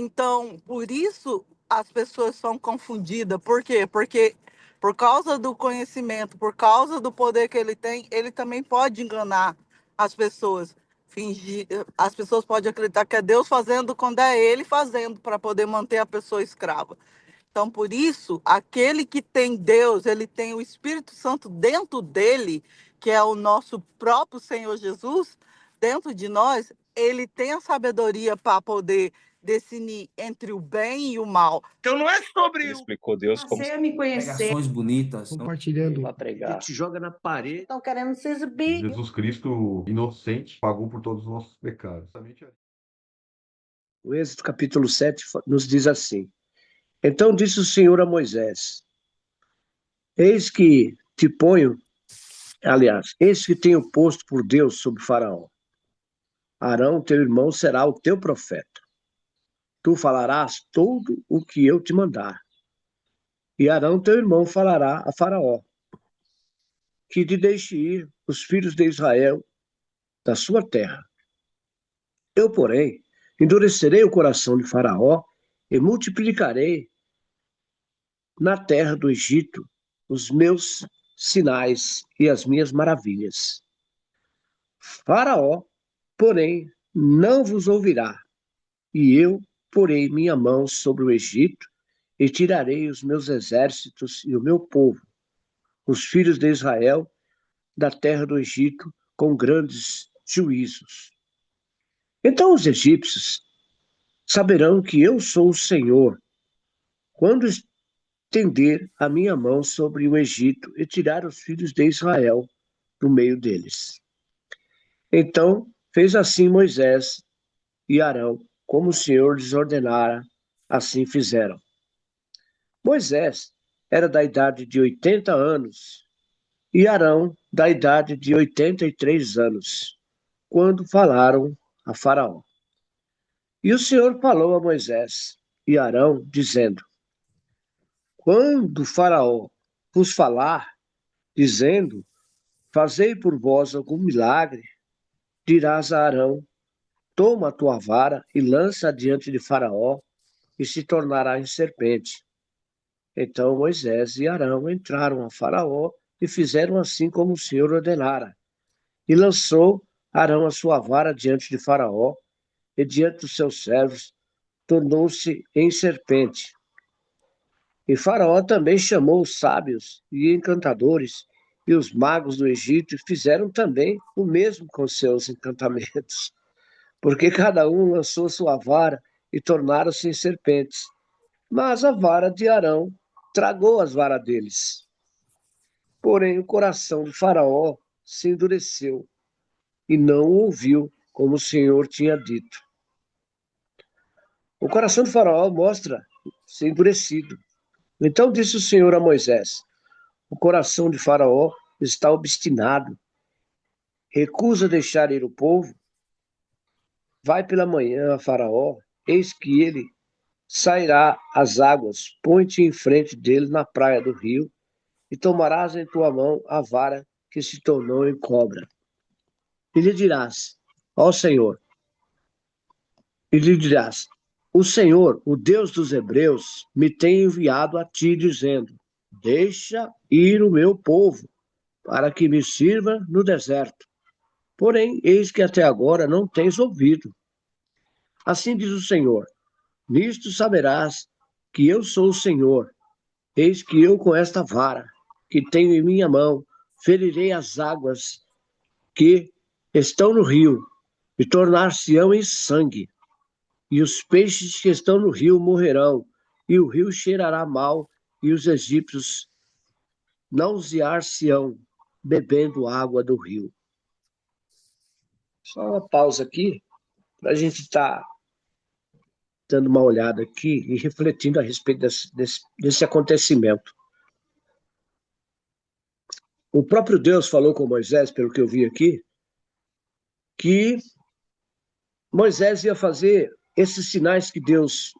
Então, por isso as pessoas são confundidas. Por quê? Porque por causa do conhecimento, por causa do poder que ele tem, ele também pode enganar as pessoas. Fingir, as pessoas podem acreditar que é Deus fazendo quando é ele fazendo para poder manter a pessoa escrava. Então, por isso, aquele que tem Deus, ele tem o Espírito Santo dentro dele, que é o nosso próprio Senhor Jesus, dentro de nós, ele tem a sabedoria para poder discernir entre o bem e o mal. Então, não é sobre Ele explicou Deus como Passei a me conhecer. Pregações bonitas. Compartilhando. Para pregar. Te joga na parede. Estão querendo se exibir. Jesus Cristo, inocente, pagou por todos os nossos pecados. O Êxodo capítulo 7 nos diz assim: Então disse o Senhor a Moisés: Eis que te ponho, eis que tenho posto por Deus sobre Faraó. Arão, teu irmão, será o teu profeta. Tu falarás tudo o que eu te mandar. E Arão, teu irmão, falará a Faraó, que te deixe ir os filhos de Israel da sua terra. Eu, porém, endurecerei o coração de Faraó e multiplicarei na terra do Egito os meus sinais e as minhas maravilhas. Faraó, porém, não vos ouvirá, e eu porei minha mão sobre o Egito e tirarei os meus exércitos e o meu povo, os filhos de Israel, da terra do Egito, com grandes juízos. Então os egípcios saberão que eu sou o Senhor, quando estender a minha mão sobre o Egito e tirar os filhos de Israel do meio deles. Então fez assim Moisés e Arão, como o Senhor lhes ordenara, assim fizeram. Moisés era da idade de 80 anos e Arão da idade de 83 anos, quando falaram a Faraó. E o Senhor falou a Moisés e Arão, dizendo: Quando Faraó vos falar, dizendo: Fazei por vós algum milagre, dirás a Arão: Toma a tua vara e lança diante de Faraó, e se tornará em serpente. Então Moisés e Arão entraram a Faraó e fizeram assim como o Senhor ordenara. E lançou Arão a sua vara diante de Faraó, e diante dos seus servos tornou-se em serpente. E Faraó também chamou os sábios e encantadores e os magos do Egito, e fizeram também o mesmo com seus encantamentos, porque cada um lançou sua vara e tornaram-se em serpentes. Mas a vara de Arão tragou as varas deles. Porém, o coração de Faraó se endureceu e não ouviu como o Senhor tinha dito. O coração de Faraó mostra ser endurecido. Então disse o Senhor a Moisés: O coração de Faraó está obstinado, recusa deixar ir o povo. Vai pela manhã a Faraó, eis que ele sairá às águas, põe-te em frente dele na praia do rio, e tomarás em tua mão a vara que se tornou em cobra. E lhe dirás: Ó Senhor, o Senhor, o Deus dos Hebreus, me tem enviado a ti, dizendo: Deixa ir o meu povo, para que me sirva no deserto. Porém, eis que até agora não tens ouvido. Assim diz o Senhor: Nisto saberás que eu sou o Senhor. Eis que eu, com esta vara que tenho em minha mão, ferirei as águas que estão no rio, e tornar-se-ão em sangue. E os peixes que estão no rio morrerão, e o rio cheirará mal, e os egípcios nausear-se-ão, bebendo água do rio. Só uma pausa aqui, para a gente estar dando uma olhada aqui e refletindo a respeito desse acontecimento. O próprio Deus falou com Moisés, pelo que eu vi aqui, que Moisés ia fazer esses sinais que Deus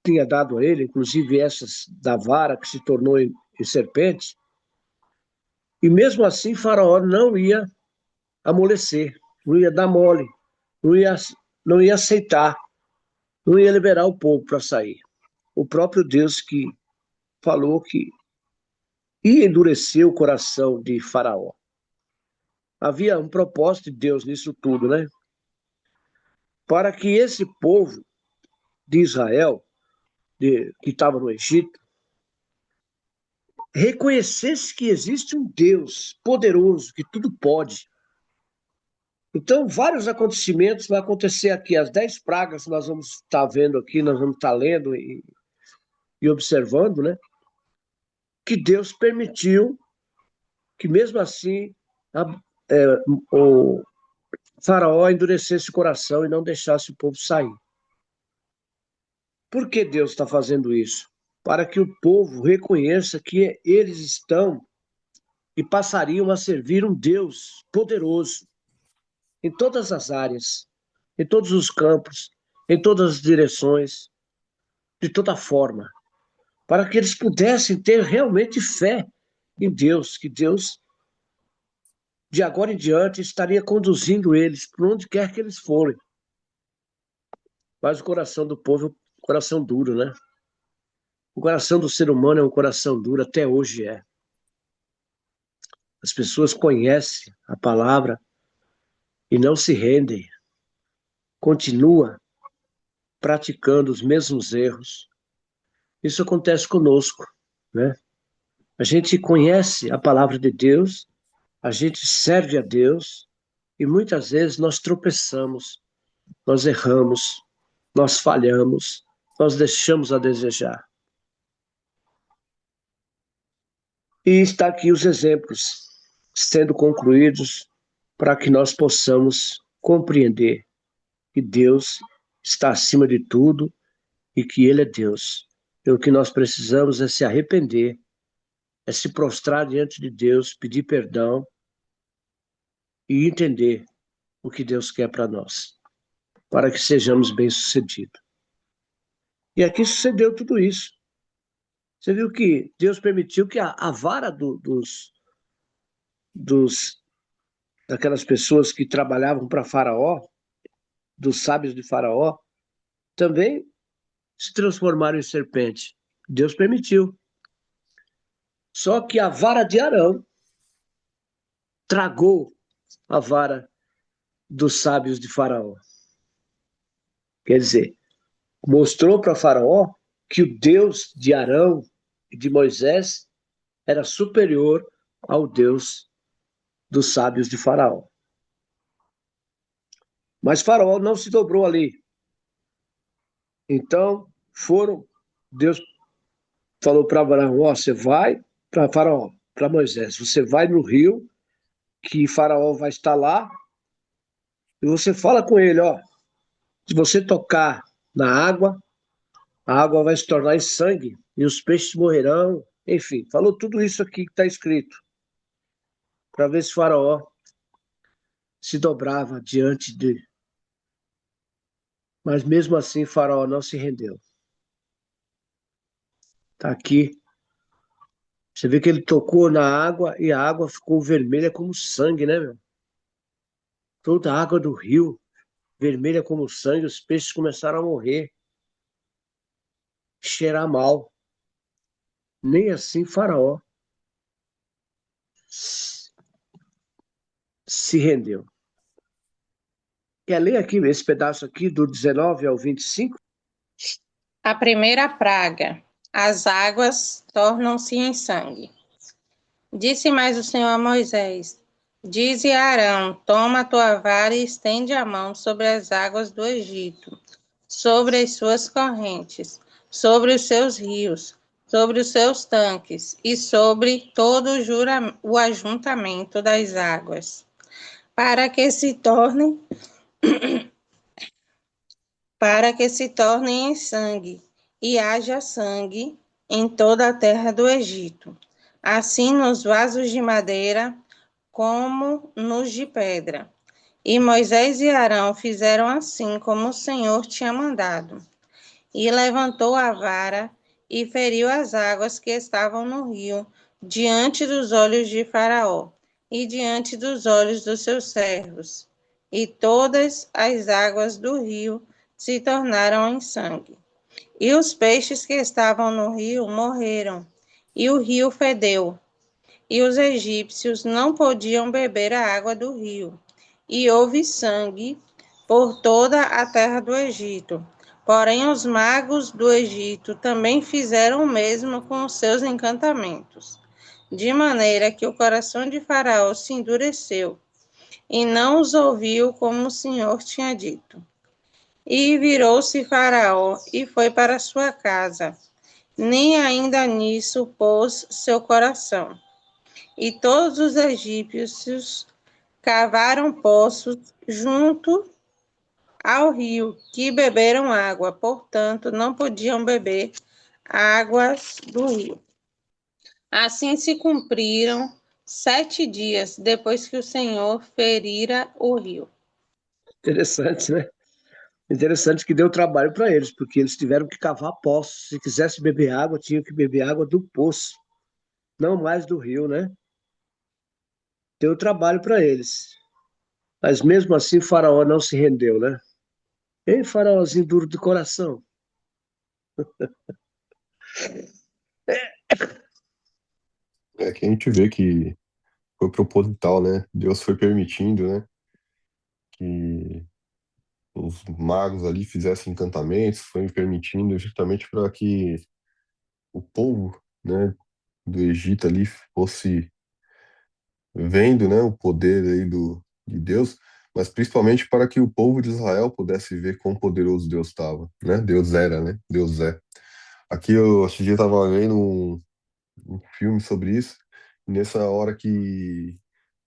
tinha dado a ele, inclusive essas da vara que se tornou em serpente, e mesmo assim Faraó não ia amolecer, não ia dar mole, não ia aceitar. não ia liberar o povo para sair. O próprio Deus que falou que ia endurecer o coração de Faraó. Havia um propósito de Deus nisso tudo, né? Para que esse povo de Israel, que estava no Egito, reconhecesse que existe um Deus poderoso, que tudo pode. Então, vários acontecimentos vão acontecer aqui. As 10 pragas que nós vamos estar vendo aqui, nós vamos estar lendo e observando, né? Que Deus permitiu que, mesmo assim, o Faraó endurecesse o coração e não deixasse o povo sair. Por que Deus está fazendo isso? Para que o povo reconheça que eles estão e passariam a servir um Deus poderoso em todas as áreas, em todos os campos, em todas as direções, de toda forma, para que eles pudessem ter realmente fé em Deus, que Deus, de agora em diante, estaria conduzindo eles por onde quer que eles forem. Mas o coração do povo é um coração duro, né? O coração do ser humano é um coração duro, até hoje é. As pessoas conhecem a palavra e não se rendem. Continua praticando os mesmos erros. Isso acontece conosco, né? A gente conhece a palavra de Deus, a gente serve a Deus e muitas vezes nós tropeçamos, nós erramos, nós falhamos, nós deixamos a desejar. E está aqui os exemplos sendo concluídos para que nós possamos compreender que Deus está acima de tudo e que Ele é Deus. E o que nós precisamos é se arrepender, é se prostrar diante de Deus, pedir perdão e entender o que Deus quer para nós, para que sejamos bem-sucedidos. E aqui sucedeu tudo isso. Você viu que Deus permitiu que a vara daquelas pessoas que trabalhavam para Faraó, dos sábios de Faraó, também se transformaram em serpente. Deus permitiu. Só que a vara de Arão tragou a vara dos sábios de Faraó. Quer dizer, mostrou para Faraó que o Deus de Arão e de Moisés era superior ao Deus dos sábios de Faraó. Mas Faraó não se dobrou ali. Então, Deus falou para Abraão, você vai para Faraó, para Moisés, você vai no rio, que Faraó vai estar lá, e você fala com ele, se você tocar na água, a água vai se tornar em sangue, e os peixes morrerão, enfim, falou tudo isso aqui que está escrito, para ver se Faraó se dobrava diante de... Mas mesmo assim, Faraó não se rendeu. Está aqui. Você vê que ele tocou na água e a água ficou vermelha como sangue, né, meu? Toda a água do rio, vermelha como sangue, os peixes começaram a morrer, cheirar mal. Nem assim Faraó se rendeu. Quer ler aqui esse pedaço aqui do 19 ao 25? A primeira praga. As águas tornam-se em sangue. Disse mais o Senhor a Moisés: Dize a Arão: Toma a tua vara e estende a mão sobre as águas do Egito, sobre as suas correntes, sobre os seus rios, sobre os seus tanques e sobre todo o ajuntamento das águas, para que se tornem em sangue, e haja sangue em toda a terra do Egito, assim nos vasos de madeira como nos de pedra. E Moisés e Arão fizeram assim como o Senhor tinha mandado. E levantou a vara e feriu as águas que estavam no rio, diante dos olhos de Faraó e diante dos olhos dos seus servos. E todas as águas do rio se tornaram em sangue. E os peixes que estavam no rio morreram, e o rio fedeu. E os egípcios não podiam beber a água do rio. E houve sangue por toda a terra do Egito. Porém, os magos do Egito também fizeram o mesmo com os seus encantamentos, de maneira que o coração de Faraó se endureceu, e não os ouviu como o Senhor tinha dito. E virou-se Faraó e foi para sua casa, nem ainda nisso pôs seu coração. E todos os egípcios cavaram poços junto ao rio, que beberam água, portanto, não podiam beber águas do rio. Assim se cumpriram 7 dias depois que o Senhor ferira o rio. Interessante, né? Interessante que deu trabalho para eles, porque eles tiveram que cavar poços. Se quisesse beber água, tinham que beber água do poço, não mais do rio, né? Deu trabalho para eles. Mas mesmo assim, Faraó não se rendeu, né? Ei, Faraózinho duro de coração. É que a gente vê que foi proposital, né? Deus foi permitindo, né? Que os magos ali fizessem encantamentos, foi permitindo justamente para que o povo, né, do Egito ali fosse vendo, né, o poder aí de Deus, mas principalmente para que o povo de Israel pudesse ver quão poderoso Deus estava, né? Deus era, né? Deus é. Aqui eu esse dia estava vendo um filme sobre isso, e nessa hora que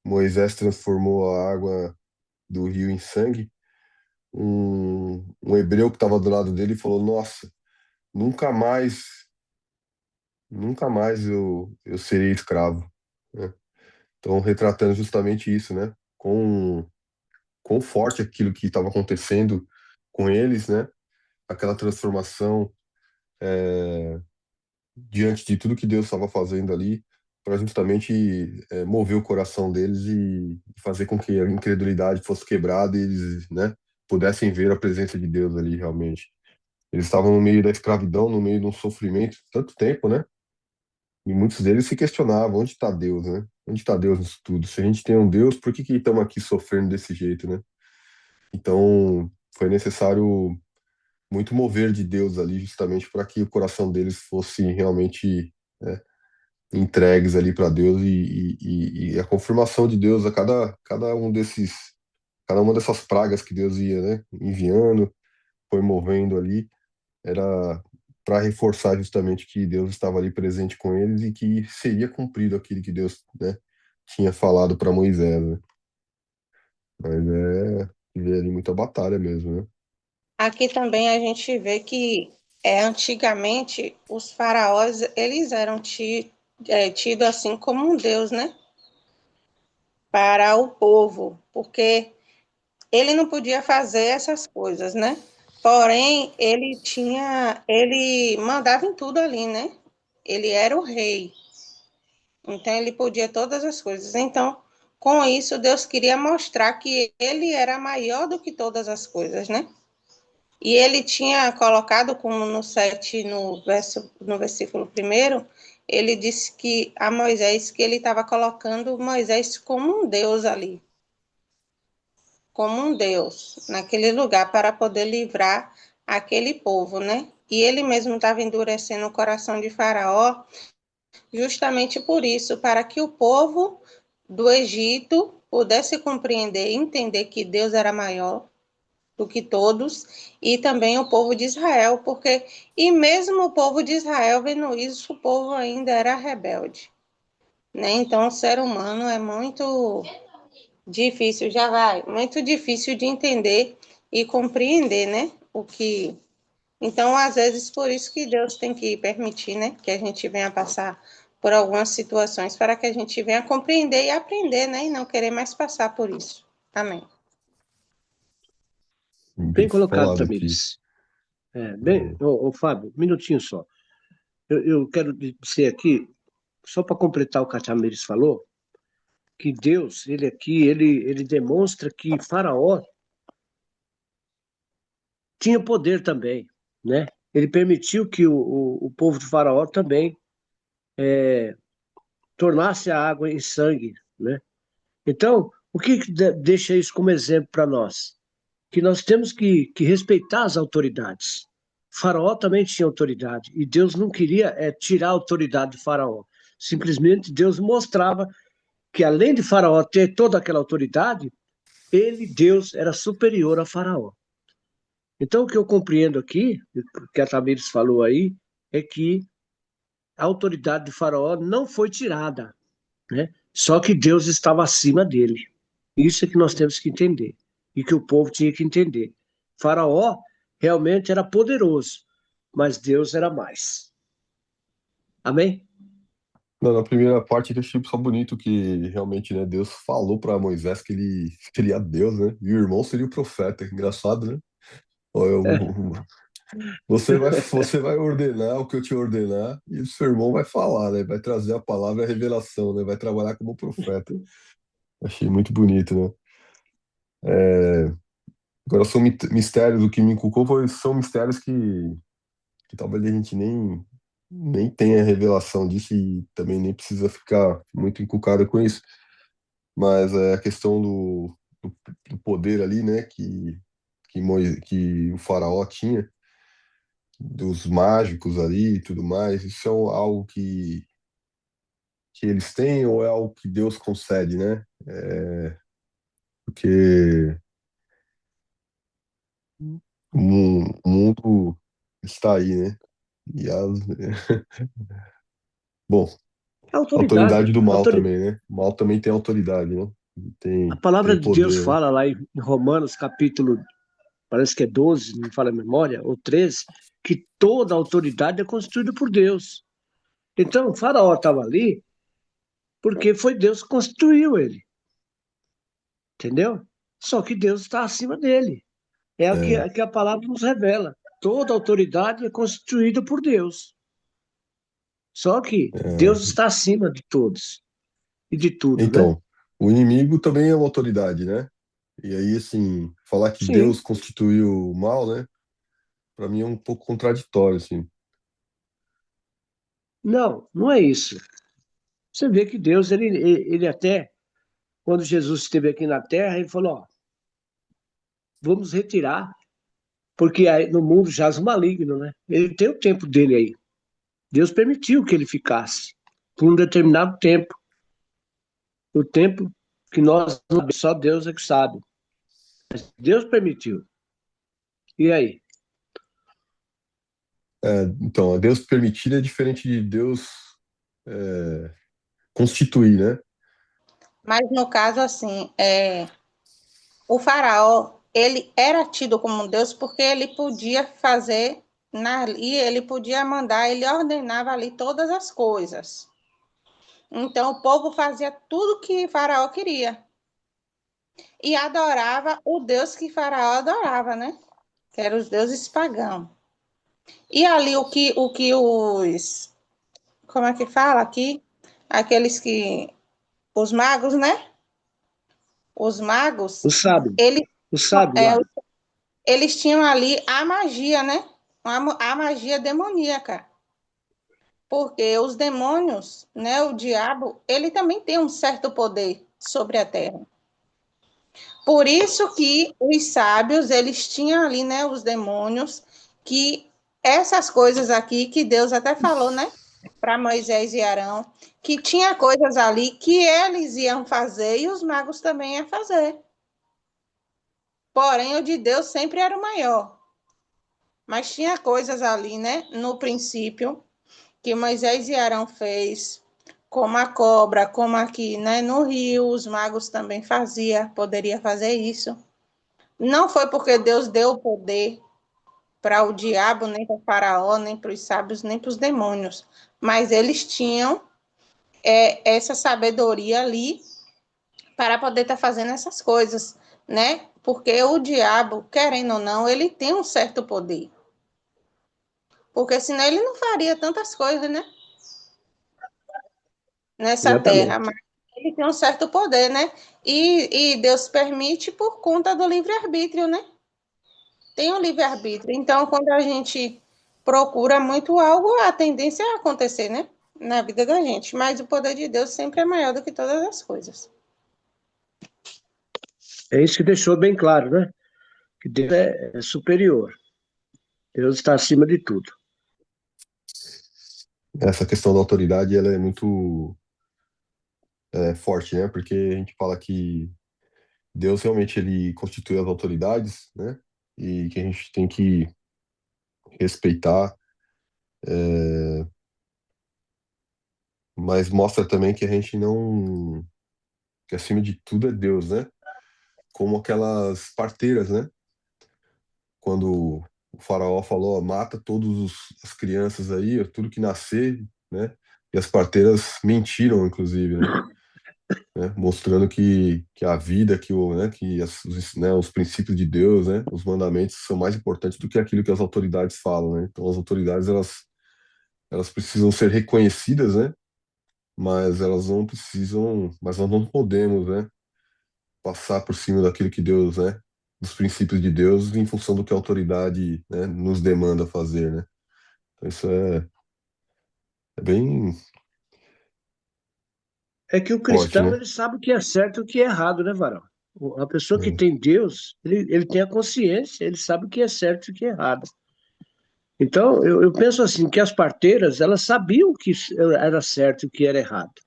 Moisés transformou a água do rio em sangue, um hebreu que estava do lado dele falou: Nossa, nunca mais, nunca mais eu serei escravo, né? Então, retratando justamente isso, né? Quão forte aquilo que estava acontecendo com eles, né? Aquela transformação diante de tudo que Deus estava fazendo ali, para justamente mover o coração deles e fazer com que a incredulidade fosse quebrada e eles, né, pudessem ver a presença de Deus ali realmente. Eles estavam no meio da escravidão, no meio de um sofrimento tanto tempo, né? E muitos deles se questionavam, onde está Deus, né? Onde está Deus nisso tudo? Se a gente tem um Deus, por que que estamos aqui sofrendo desse jeito, né? Então, foi necessário muito mover de Deus ali, justamente para que o coração deles fosse realmente, né, entregues ali para Deus e a confirmação de Deus a cada uma dessas pragas que Deus ia, né, enviando, foi movendo ali, era para reforçar justamente que Deus estava ali presente com eles e que seria cumprido aquilo que Deus, né, tinha falado para Moisés, né? Mas ver ali muita batalha mesmo, né? Aqui também a gente vê que antigamente os faraós eles eram tidos assim como um deus, né? Para o povo, porque ele não podia fazer essas coisas, né? Porém, ele mandava em tudo ali, né? Ele era o rei, então ele podia todas as coisas. Então, com isso, Deus queria mostrar que ele era maior do que todas as coisas, né? E ele tinha colocado, como no 7, no versículo 1, ele disse que a Moisés que ele estava colocando Moisés como um Deus ali, como um Deus naquele lugar para poder livrar aquele povo, né? E ele mesmo estava endurecendo o coração de Faraó, justamente por isso, para que o povo do Egito pudesse compreender e entender que Deus era maior do que todos, e também o povo de Israel, porque, e mesmo o povo de Israel vendo isso, o povo ainda era rebelde, né? Então, o ser humano é muito difícil, já vai, muito difícil de entender e compreender, né? O que. Então, às vezes, por isso que Deus tem que permitir, né? Que a gente venha passar por algumas situações para que a gente venha compreender e aprender, né? E não querer mais passar por isso. Amém. Bem Bem colocado, falado aqui. Tamires. Bem, Fábio, um minutinho só. Eu quero dizer aqui, só para completar o que a Tamires falou, que Deus, ele aqui, ele demonstra que Faraó tinha poder também, né? Ele permitiu que o povo de Faraó também tornasse a água em sangue, né? Então, o que deixa isso como exemplo para nós? Que nós temos que respeitar as autoridades. Faraó também tinha autoridade e Deus não queria tirar a autoridade de Faraó. Simplesmente Deus mostrava que além de Faraó ter toda aquela autoridade, ele, Deus, era superior a Faraó. Então, o que eu compreendo aqui, o que a Tamires falou aí, é que a autoridade de Faraó não foi tirada, né? Só que Deus estava acima dele. Isso é que nós temos que entender e que o povo tinha que entender. Faraó realmente era poderoso, mas Deus era mais. Amém? Não, na primeira parte eu achei só bonito que realmente, né, Deus falou para Moisés que ele seria Deus, né? E o irmão seria o profeta. Engraçado, né? Ó, você vai ordenar o que eu te ordenar e o seu irmão vai falar, né? Vai trazer a palavra e a revelação, né? Vai trabalhar como profeta. Achei muito bonito, né? Agora são mistérios, o que me inculcou são mistérios que talvez a gente nem tenha revelação disso e também nem precisa ficar muito encucado com isso. Mas é a questão do poder ali, né? Que o faraó tinha, dos mágicos ali e tudo mais, isso é algo que eles têm ou é algo que Deus concede, né? Porque o mundo está aí, né? E bom, Autoridade. autoridade do mal também, né? O mal também tem autoridade, né? A Tem palavra de Deus poder, né? fala lá em Romanos, capítulo, parece que é 12, não me fala a memória, ou 13, que toda autoridade é constituída por Deus. Então, o faraó estava ali porque foi Deus que constituiu ele, entendeu? Só que Deus está acima dele. É É, o que a palavra nos revela. Toda autoridade é constituída por Deus. Só que Deus é. está acima de todos e de tudo, né? Então, o inimigo também é uma autoridade, né? E aí, assim, falar que Sim. Deus constituiu o mal, né? Para mim é um pouco contraditório, assim. Não, não é isso. Você vê que Deus, ele até, quando Jesus esteve aqui na terra, ele falou: ó, vamos retirar, porque aí no mundo jaz o maligno, né? Ele tem o tempo dele aí. Deus permitiu que ele ficasse por um determinado tempo. O tempo que nós não sabemos, só Deus é que sabe. Deus permitiu. E aí? Então, a Deus permitir é diferente de Deus é, constituir, né? Mas no caso, assim, o faraó, ele era tido como um Deus porque ele podia fazer, ali, ele podia mandar, ele ordenava ali todas as coisas. Então, o povo fazia tudo que faraó queria. E adorava o Deus que faraó adorava, né? Que eram os deuses pagãos. E ali o que os... Como é que fala aqui? Aqueles que... Os magos, né? Os magos, O sábio, eles, o sábio é, lá. eles tinham ali a magia, né? A magia demoníaca. Porque os demônios, né? O diabo, ele também tem um certo poder sobre a terra. Por isso que os sábios, eles tinham ali, né, os demônios, que essas coisas aqui, que Deus até falou, né, para Moisés e Arão, que tinha coisas ali que eles iam fazer e os magos também iam fazer. Porém, o de Deus sempre era o maior. Mas tinha coisas ali, né, no princípio, que Moisés e Arão fez, como a cobra, como aqui, né, no rio, os magos também poderia fazer isso. Não foi porque Deus deu o poder para o diabo, nem para o faraó, nem para os sábios, nem para os demônios. Mas eles tinham essa sabedoria ali para poder estar fazendo essas coisas, né? Porque o diabo, querendo ou não, ele tem um certo poder. Porque senão ele não faria tantas coisas, né? Nessa terra. Exatamente. Mas ele tem um certo poder, né? E Deus permite por conta do livre-arbítrio, né? tem um livre-arbítrio. Então, quando a gente procura muito algo, a tendência é acontecer, né? Na vida da gente. Mas o poder de Deus sempre é maior do que todas as coisas. É isso que deixou bem claro, né? Que Deus é superior. Deus está acima de tudo. Essa questão da autoridade, ela é muito forte, né? Porque a gente fala que Deus realmente ele constitui as autoridades, né? E que a gente tem que respeitar, mas mostra também que a gente não, que acima de tudo é Deus, né? Como aquelas parteiras, né? Quando o faraó falou, ó, mata todas as crianças aí, tudo que nascer, né? E as parteiras mentiram, inclusive, né? Mostrando que a vida, que os princípios de Deus, né? Os mandamentos são mais importantes do que aquilo que as autoridades falam, né? Então as autoridades, elas precisam ser reconhecidas, né? Mas nós não podemos, né? Passar por cima daquilo que Deus, né? Dos princípios de Deus em função do que a autoridade, né, nos demanda fazer, né? Então isso é bem É que o forte, cristão, né? ele sabe o que é certo e o que é errado, né, Varão? A pessoa que É. tem Deus, ele tem a consciência, ele sabe o que é certo e o que é errado. Então, eu penso assim, que as parteiras, elas sabiam o que era certo e o que era errado.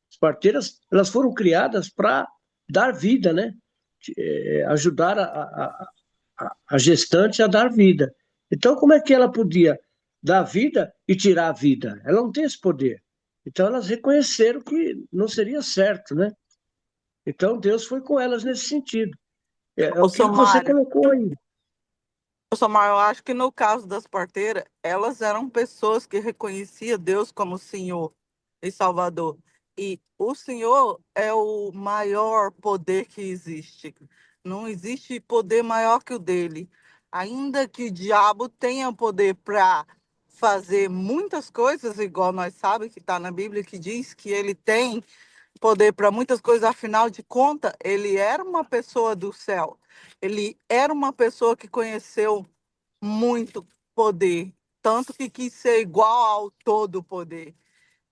As parteiras, elas foram criadas para dar vida, né? Ajudar a gestante a dar vida. Então, como é que ela podia dar vida e tirar a vida? Ela não tem esse poder. Então, elas reconheceram que não seria certo, né? Então, Deus foi com elas nesse sentido. É Ô, aquilo que você Somária, colocou aí. Eu acho que no caso das parteiras, elas eram pessoas que reconheciam Deus como Senhor e Salvador. E o Senhor é o maior poder que existe. Não existe poder maior que o dele. Ainda que o diabo tenha poder para fazer muitas coisas, igual nós sabemos que está na Bíblia, que diz que ele tem poder para muitas coisas, afinal de contas, ele era uma pessoa do céu. Ele era uma pessoa que conheceu muito poder, tanto que quis ser igual ao todo poder,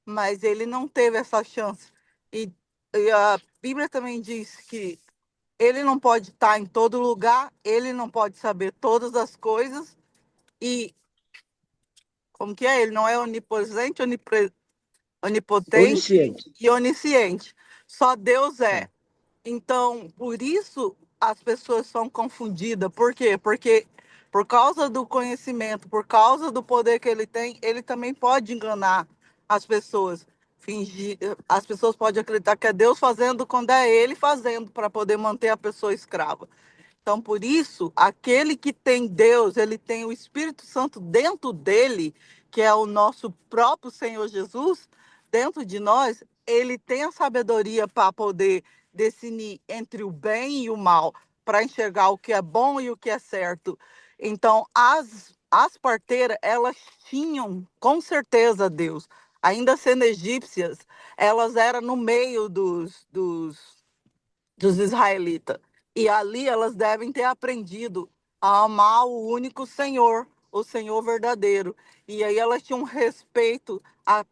mas ele não teve essa chance. E a Bíblia também diz que ele não pode estar em todo lugar, ele não pode saber todas as coisas, e como que é? Ele não é onipresente, onipotente Onisciente. e onisciente. Só Deus É. é. Então, por isso as pessoas são confundidas. Por quê? Porque por causa do conhecimento, por causa do poder que ele tem, ele também pode enganar as pessoas. Fingir, as pessoas podem acreditar que é Deus fazendo quando é ele fazendo para poder manter a pessoa escrava. Então, por isso, aquele que tem Deus, ele tem o Espírito Santo dentro dele, que é o nosso próprio Senhor Jesus, dentro de nós, ele tem a sabedoria para poder discernir entre o bem e o mal, para enxergar o que é bom e o que é certo. Então, as parteiras, elas tinham com certeza Deus. Ainda sendo egípcias, elas eram no meio dos israelitas. E ali elas devem ter aprendido a amar o único Senhor, o Senhor verdadeiro. E aí elas tinham respeito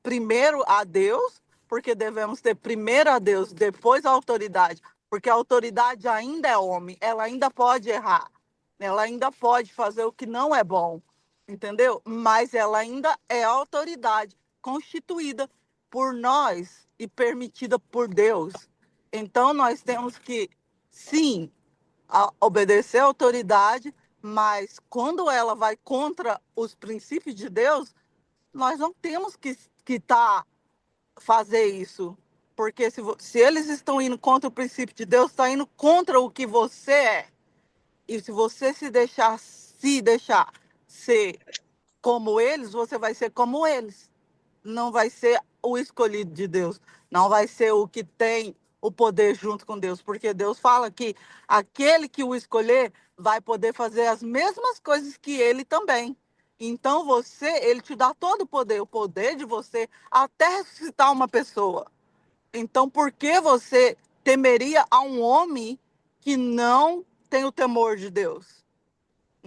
primeiro a Deus, porque devemos ter primeiro a Deus, depois a autoridade, porque a autoridade ainda é homem, ela ainda pode errar, ela ainda pode fazer o que não é bom, entendeu? Mas ela ainda é autoridade constituída por nós e permitida por Deus. Então, nós temos que, sim, obedecer à autoridade, mas quando ela vai contra os princípios de Deus, nós não temos que fazer isso. Porque se eles estão indo contra o princípio de Deus, está indo contra o que você é. E se você se deixar ser como eles, você vai ser como eles. Não vai ser o escolhido de Deus, não vai ser o que tem o poder junto com Deus, porque Deus fala que aquele que o escolher vai poder fazer as mesmas coisas que ele também. Então ele te dá todo o poder de você até ressuscitar uma pessoa. Então por que você temeria a um homem que não tem o temor de Deus?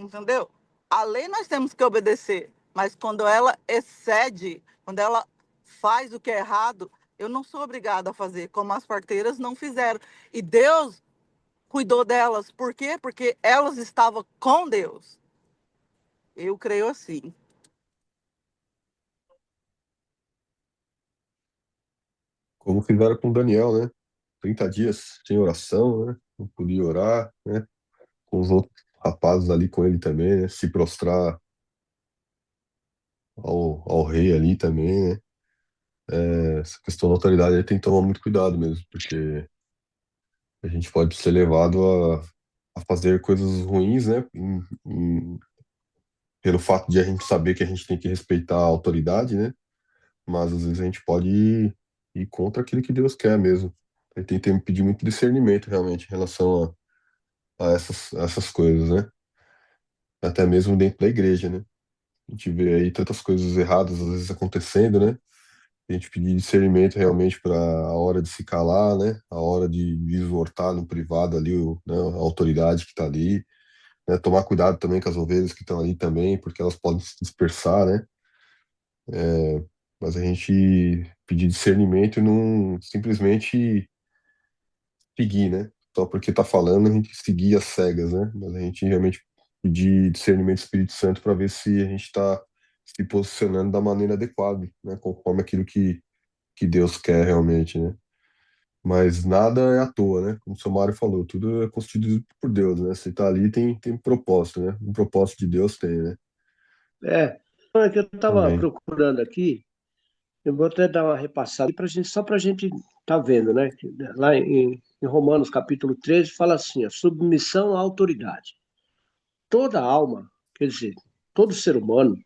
entendeu? A lei nós temos que obedecer, mas quando ela excede, quando ela faz o que é errado, eu não sou obrigada a fazer, como as parteiras não fizeram. E Deus cuidou delas. Por quê? Porque elas estavam com Deus. Eu creio assim. Como fizeram com Daniel, né? 30 dias sem oração, né? Não podia orar, né? Com os outros rapazes ali com ele também, né? Se prostrar ao rei ali também, né? Essa questão da autoridade aí tem que tomar muito cuidado mesmo, porque a gente pode ser levado a fazer coisas ruins, né? Pelo fato de a gente saber que a gente tem que respeitar a autoridade, né? Mas às vezes a gente pode ir contra aquilo que Deus quer mesmo. Ele tem que pedir muito discernimento realmente em relação a essas coisas, né? Até mesmo dentro da igreja, né? A gente vê aí tantas coisas erradas às vezes acontecendo, né? A gente pedir discernimento realmente para a hora de se calar, né? A hora de exortar no privado ali, né? A autoridade que está ali, né? Tomar cuidado também com as ovelhas que estão ali também, porque elas podem se dispersar, né? Mas a gente pedir discernimento e não simplesmente seguir, né? Só porque tá falando, a gente seguir às cegas, né? Mas a gente realmente pedir discernimento do Espírito Santo para ver se a gente está se posicionando da maneira adequada, né? Conforme aquilo que Deus quer realmente, né? Mas nada é à toa, né? Como o seu Mário falou, tudo é constituído por Deus, né? Se tá ali, tem um propósito, né? Um propósito de Deus tem, né? É, é que eu estava Amém. procurando aqui, eu vou até dar uma repassada pra gente, só para a gente tá vendo, né? Que lá em Romanos capítulo 13 fala assim, ó, submissão à autoridade. Toda alma, quer dizer, todo ser humano,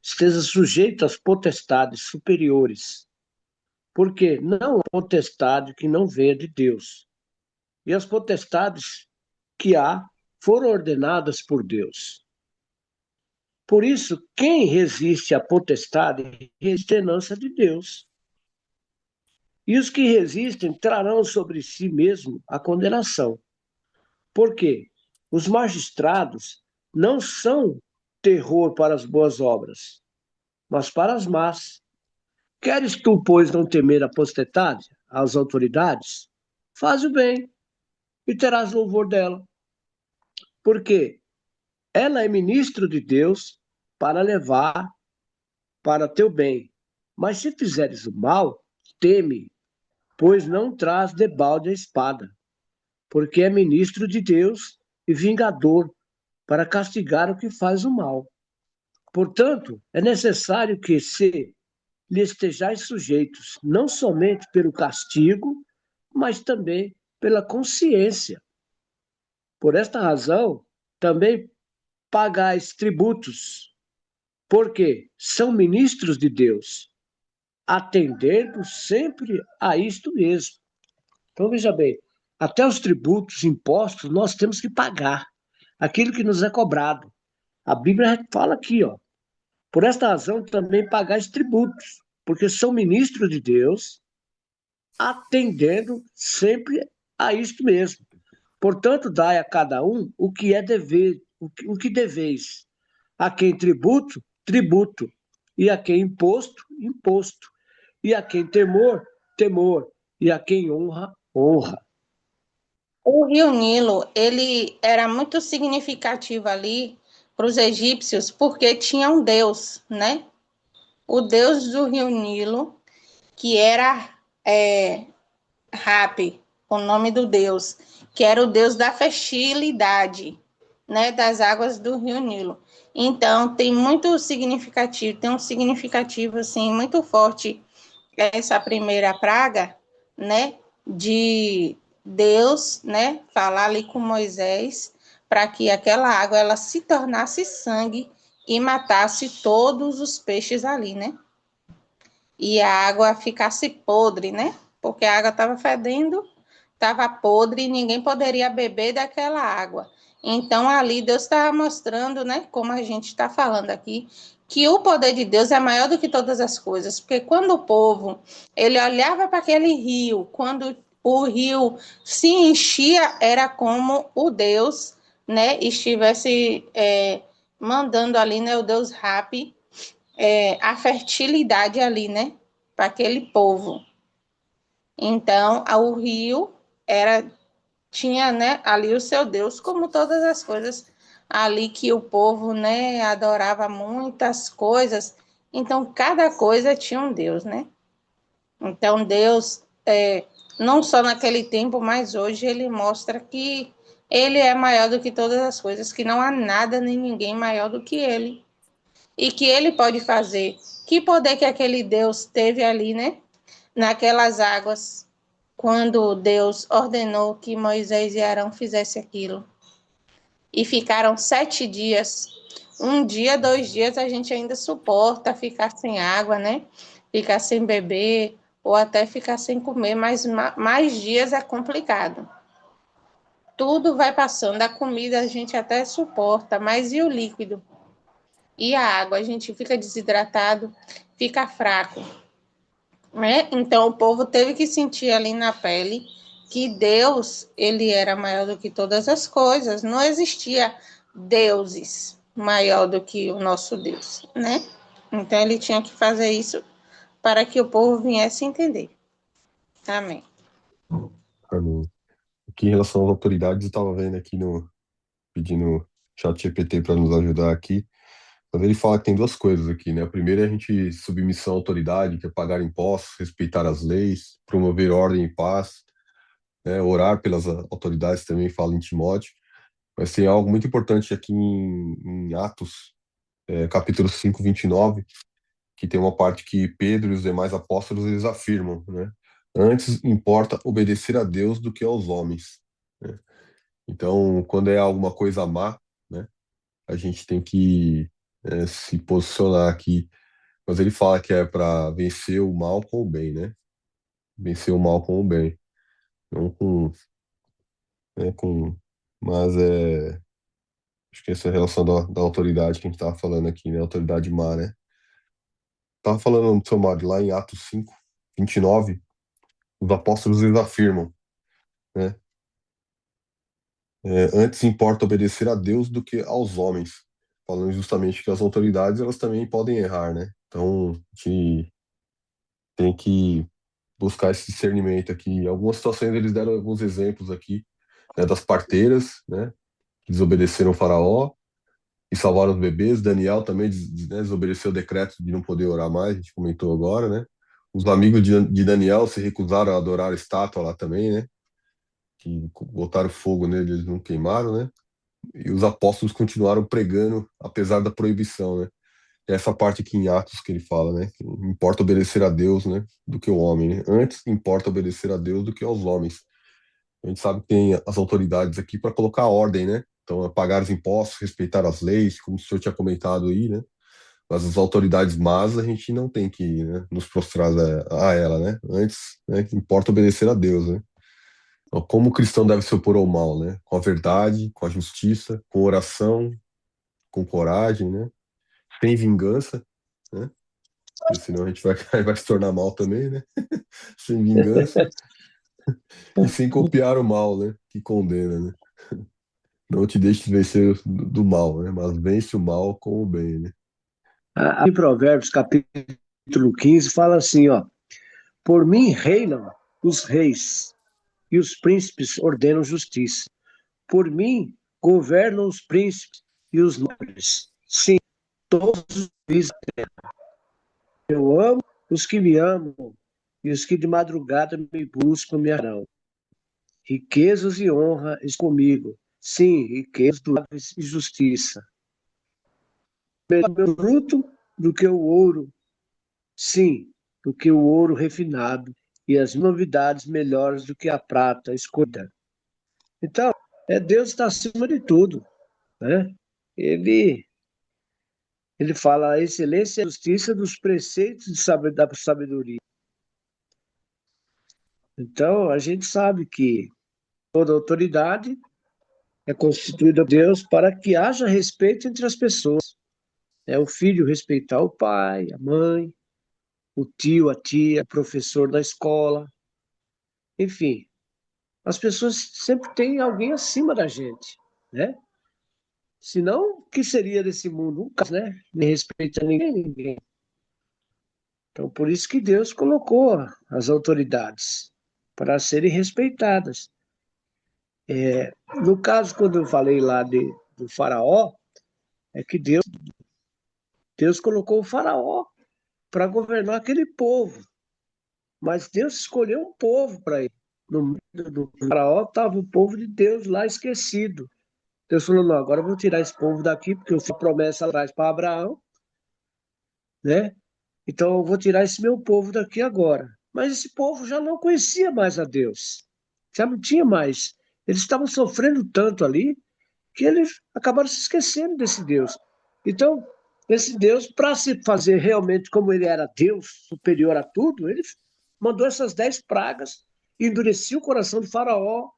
esteja sujeito às potestades superiores, porque não há potestade que não venha de Deus. E as potestades que há foram ordenadas por Deus. Por isso, quem resiste à potestade resiste à ordenança de Deus. E os que resistem trarão sobre si mesmo a condenação. Por quê? Os magistrados não são terror para as boas obras, mas para as más. Queres tu, pois, não temer a potestade, às autoridades? Faz o bem e terás louvor dela. Porque ela é ministro de Deus para levar para teu bem. Mas se fizeres o mal, teme, pois não traz debalde a espada, porque é ministro de Deus e vingador para castigar o que faz o mal. Portanto, é necessário que se lhe estejais sujeitos, não somente pelo castigo, mas também pela consciência. Por esta razão, também pagais tributos, porque são ministros de Deus, atendendo sempre a isto mesmo. Então, veja bem, até os tributos, impostos, nós temos que pagar aquilo que nos é cobrado. A Bíblia fala aqui, ó, por esta razão também pagais tributos, porque são ministros de Deus, atendendo sempre a isto mesmo. Portanto, dai a cada um o que é dever, o que deveis. A quem tributo, tributo. E a quem imposto, imposto. E a quem temor, temor. E a quem honra, honra. O rio Nilo, ele era muito significativo ali para os egípcios, porque tinha um deus, né? O deus do rio Nilo, que era Hapi, o nome do deus, que era o deus da fertilidade, né, das águas do rio Nilo. Então, tem muito significativo, tem um significativo, assim, muito forte essa primeira praga, né, de Deus, né, falar ali com Moisés, para que aquela água, ela se tornasse sangue e matasse todos os peixes ali, né? E a água ficasse podre, né? Porque a água estava fedendo, estava podre e ninguém poderia beber daquela água. Então, ali Deus estava mostrando, né, como a gente está falando aqui, que o poder de Deus é maior do que todas as coisas. Porque quando o povo, ele olhava para aquele rio, quando o rio se enchia, era como o Deus, né, estivesse mandando ali, né, o Deus Rapi, a fertilidade ali, né, para aquele povo. Então, o rio tinha, né, ali o seu Deus, como todas as coisas ali que o povo, né, adorava muitas coisas. Então, cada coisa tinha um Deus, né? Então, Deus, não só naquele tempo, mas hoje ele mostra que ele é maior do que todas as coisas, que não há nada nem ninguém maior do que ele. E que ele pode fazer. Que poder que aquele Deus teve ali, né? Naquelas águas, quando Deus ordenou que Moisés e Arão fizessem aquilo. E ficaram 7 dias. 1 dia, 2 dias a gente ainda suporta ficar sem água, né? Ficar sem beber ou até ficar sem comer, mas mais dias é complicado. Tudo vai passando, a comida a gente até suporta, mas e o líquido? E a água? A gente fica desidratado, fica fraco, né? Então o povo teve que sentir ali na pele que Deus, ele era maior do que todas as coisas, não existia deuses maior do que o nosso Deus, né? Então ele tinha que fazer isso para que o povo viesse entender. Amém. Amém. Aqui em relação às autoridades, eu estava vendo aqui pedindo o chat GPT para nos ajudar aqui. Mas ele fala que tem duas coisas aqui, né? A primeira é a gente submissão à autoridade, que é pagar impostos, respeitar as leis, promover ordem e paz, né? Orar pelas autoridades também, fala em Timóteo. Mas tem algo muito importante aqui em Atos, capítulo 5, 29, que tem uma parte que Pedro e os demais apóstolos eles afirmam, né? Antes importa obedecer a Deus do que aos homens, né? Então, quando é alguma coisa má, né? A gente tem que se posicionar aqui. Mas ele fala que é para vencer o mal com o bem, né? Vencer o mal com o bem, não com, com, mas acho que essa é a relação da autoridade que a gente tava falando aqui, né? Autoridade má, né? Tava falando do seu Mário, lá em Atos 5, 29, os apóstolos eles afirmam, né? Antes importa obedecer a Deus do que aos homens, falando justamente que as autoridades elas também podem errar, né? Então, a gente tem que buscar esse discernimento aqui. Em algumas situações eles deram alguns exemplos aqui, né, das parteiras, né, que desobedeceram o faraó e salvaram os bebês. Daniel também né, desobedeceu o decreto de não poder orar mais, a gente comentou agora, né. Os amigos de Daniel se recusaram a adorar a estátua lá também, né, que botaram fogo nele, eles não queimaram, né. E os apóstolos continuaram pregando, apesar da proibição, né. Essa parte aqui em Atos que ele fala, né? Que importa obedecer a Deus, né? Do que o homem, né? Antes importa obedecer a Deus do que aos homens. A gente sabe que tem as autoridades aqui para colocar ordem, né? Então, é pagar os impostos, respeitar as leis, como o senhor tinha comentado aí, né? Mas as autoridades más a gente não tem que, né, nos prostrar a ela, né? Antes, né, que importa obedecer a Deus, né? Então, como o cristão deve se opor ao mal, né? Com a verdade, com a justiça, com oração, com coragem, né? Sem vingança, né? Porque senão a gente vai, vai se tornar mal também, né? Sem vingança e sem copiar o mal, né? Que condena, né? Não te deixes vencer do mal, né? Mas vence o mal com o bem, né? Em Provérbios, capítulo 15, fala assim, ó: por mim reinam os reis, e os príncipes ordenam justiça. Por mim governam os príncipes e os nobres. Sim, todos os juízes. Eu amo os que me amam, e os que de madrugada me buscam me harão. Riquezas e honra comigo. Sim, riquezas e justiça. Melhor fruto do que o ouro. Sim, do que o ouro refinado. E as novidades melhores do que a prata escolhida. Então, Deus está acima de tudo, né? Ele, ele fala a excelência e a justiça dos preceitos da sabedoria. Então, a gente sabe que toda autoridade é constituída por Deus para que haja respeito entre as pessoas. É o filho respeitar o pai, a mãe, o tio, a tia, o professor da escola. Enfim, as pessoas sempre têm alguém acima da gente, né? Senão, o que seria desse mundo? Um caos, né? Nem respeita ninguém. Então, por isso que Deus colocou as autoridades para serem respeitadas. No caso, quando eu falei lá do faraó, é que Deus colocou o faraó para governar aquele povo. Mas Deus escolheu um povo para ele. No meio do faraó estava o povo de Deus lá esquecido. Deus falou, não, agora eu vou tirar esse povo daqui, porque eu fiz promessa lá atrás para Abraão, né? Então eu vou tirar esse meu povo daqui agora. Mas esse povo já não conhecia mais a Deus. Já não tinha mais. Eles estavam sofrendo tanto ali que eles acabaram se esquecendo desse Deus. Então, esse Deus, para se fazer realmente como ele era Deus, superior a tudo, ele mandou essas 10 pragas, endurecia o coração do faraó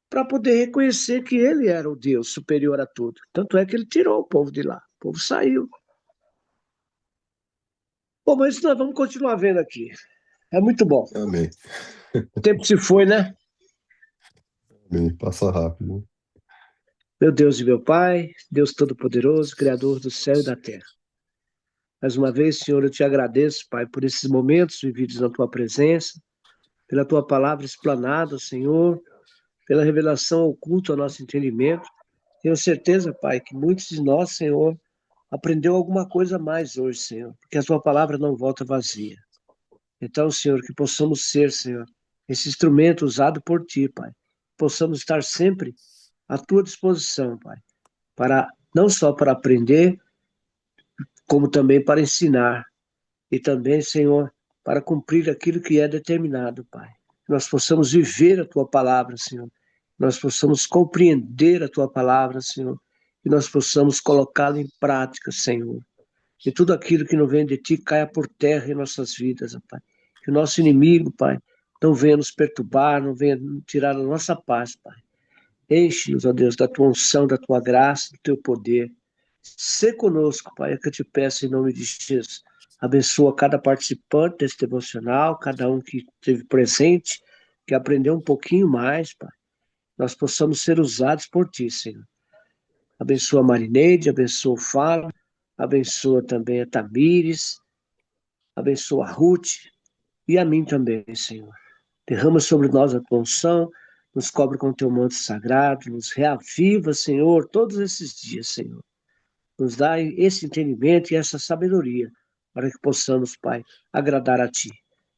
para poder reconhecer que ele era o Deus superior a tudo. Tanto é que ele tirou o povo de lá. O povo saiu. Bom, mas isso nós vamos continuar vendo aqui. É muito bom. Amém. O tempo se foi, né? Amém. Passa rápido, né? Meu Deus e meu Pai, Deus Todo-Poderoso, Criador do céu e da terra. Mais uma vez, Senhor, eu te agradeço, Pai, por esses momentos vividos na tua presença, pela tua palavra explanada, Senhor, pela revelação oculta ao nosso entendimento. Tenho certeza, Pai, que muitos de nós, Senhor, aprendeu alguma coisa a mais hoje, Senhor, porque a tua palavra não volta vazia. Então, Senhor, que possamos ser, Senhor, esse instrumento usado por ti, Pai. Possamos estar sempre à tua disposição, Pai, para não só para aprender, como também para ensinar e também, Senhor, para cumprir aquilo que é determinado, Pai. Que nós possamos viver a tua palavra, Senhor. Nós possamos compreender a tua palavra, Senhor. Que nós possamos colocá-la em prática, Senhor. Que tudo aquilo que não vem de ti caia por terra em nossas vidas, Pai. Que o nosso inimigo, Pai, não venha nos perturbar, não venha tirar a nossa paz, Pai. Enche-nos, ó Deus, da tua unção, da tua graça, do teu poder. Sê conosco, Pai, é que eu te peço em nome de Jesus. Abençoa cada participante desse devocional, cada um que esteve presente, que aprendeu um pouquinho mais, Pai. Nós possamos ser usados por ti, Senhor. Abençoa a Marineide, abençoa o Fábio, abençoa também a Tamires, abençoa a Ruth e a mim também, Senhor. Derrama sobre nós a tua unção, nos cobre com o teu manto sagrado, nos reaviva, Senhor, todos esses dias, Senhor. Nos dá esse entendimento e essa sabedoria para que possamos, Pai, agradar a Ti.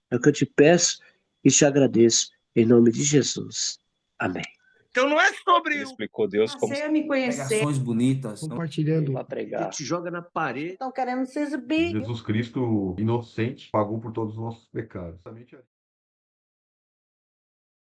É o que eu te peço e te agradeço, em nome de Jesus. Amém. Então não é sobre Ele explicou Deus como Passei a me conhecer. Pregações bonitas. Compartilhando. Para pregar. A gente joga na parede. Estão querendo se exibir. Jesus Cristo, inocente, pagou por todos os nossos pecados.